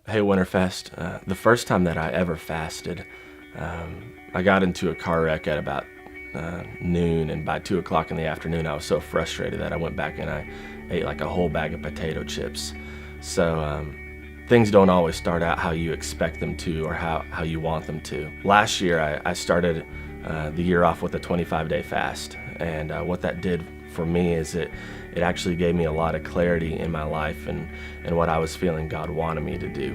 Hey, Winterfest. The first time that I ever fasted, I got into a car wreck at about noon, and by 2 o'clock in the afternoon, I was so frustrated that I went back and I ate like a whole bag of potato chips. So things don't always start out how you expect them to or how you want them to. Last year, I started the year off with a 25-day fast, and what that did for me is it actually gave me a lot of clarity in my life and what I was feeling God wanted me to do.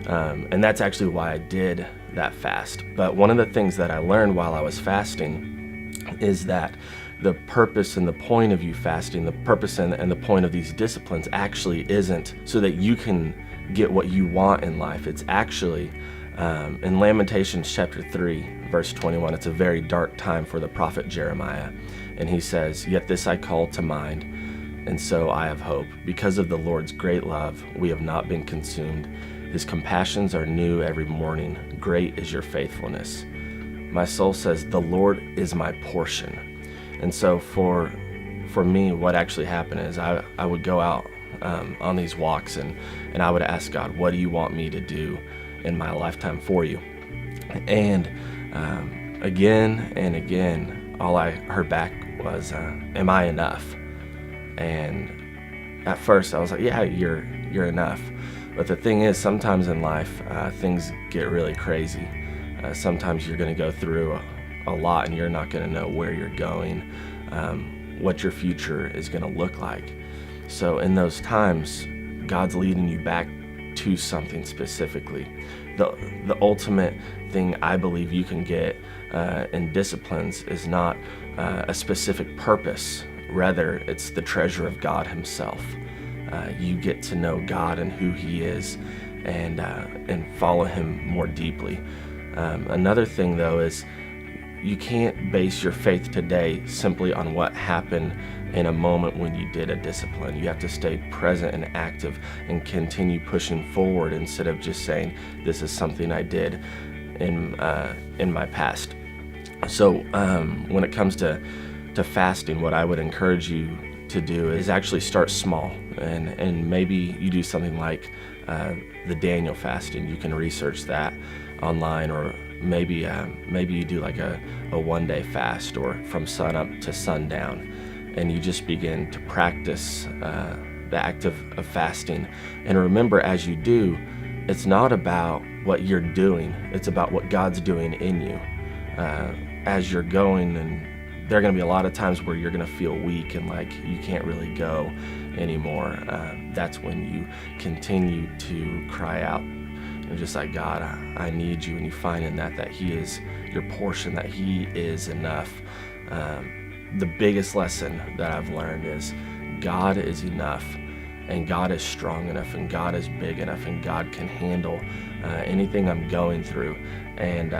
And that's actually why I did that fast. But one of the things that I learned while I was fasting is that the purpose and the point of you fasting, the purpose and the point of these disciplines actually isn't so that you can get what you want in life. It's actually in Lamentations chapter 3, verse 21, it's a very dark time for the prophet Jeremiah. And he says, "Yet this I call to mind, and so I have hope. Because of the Lord's great love, we have not been consumed. His compassions are new every morning. Great is your faithfulness." My soul says, the Lord is my portion. And so for me, what actually happened is I would go out on these walks and I would ask God, what do you want me to do in my lifetime for you? And again and again, all I heard back was, am I enough? And at first I was like, yeah, you're enough. But the thing is, sometimes in life, things get really crazy. Sometimes you're going to go through a lot and you're not going to know where you're going, what your future is going to look like. So in those times, God's leading you back to something specifically. The ultimate thing I believe you can get in disciplines is not a specific purpose. Rather, it's the treasure of God himself. You get to know God and who he is and follow him more deeply. Another thing, though, is you can't base your faith today simply on what happened in a moment when you did a discipline. You have to stay present and active and continue pushing forward instead of just saying, this is something I did in my past. So when it comes to fasting, what I would encourage you to do is actually start small, and maybe you do something like the Daniel fasting. You can research that online, or maybe you do like a one-day fast, or from sun up to sundown, and you just begin to practice the act of fasting. And remember, as you do, it's not about what you're doing, it's about what God's doing in you as you're going. And there are going to be a lot of times where you're going to feel weak and like you can't really go anymore. That's when you continue to cry out and just like, God, I need you. And you find in that he is your portion, that he is enough. The biggest lesson that I've learned is God is enough, and God is strong enough, and God is big enough, and God can handle anything I'm going through. And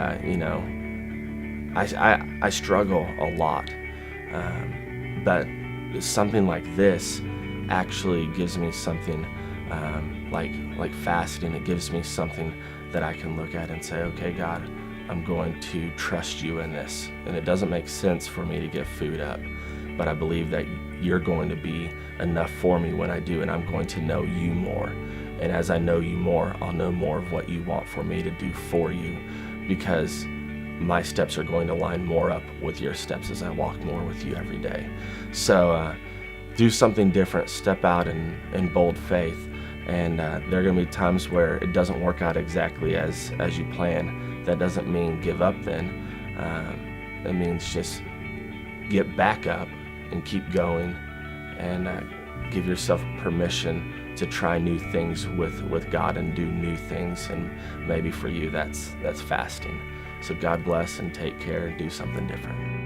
I struggle a lot, but something like this actually gives me something like fasting. It gives me something that I can look at and say, okay, God, I'm going to trust you in this. And it doesn't make sense for me to give food up, but I believe that you're going to be enough for me when I do, and I'm going to know you more. And as I know you more, I'll know more of what you want for me to do for you, because my steps are going to line more up with your steps as I walk more with you every day. So do something different, step out in bold faith. And there are going to be times where it doesn't work out exactly as you plan. That doesn't mean give up then. It means just get back up and keep going, and give yourself permission to try new things with God and do new things. And maybe for you that's fasting. So God bless, and take care, and do something different.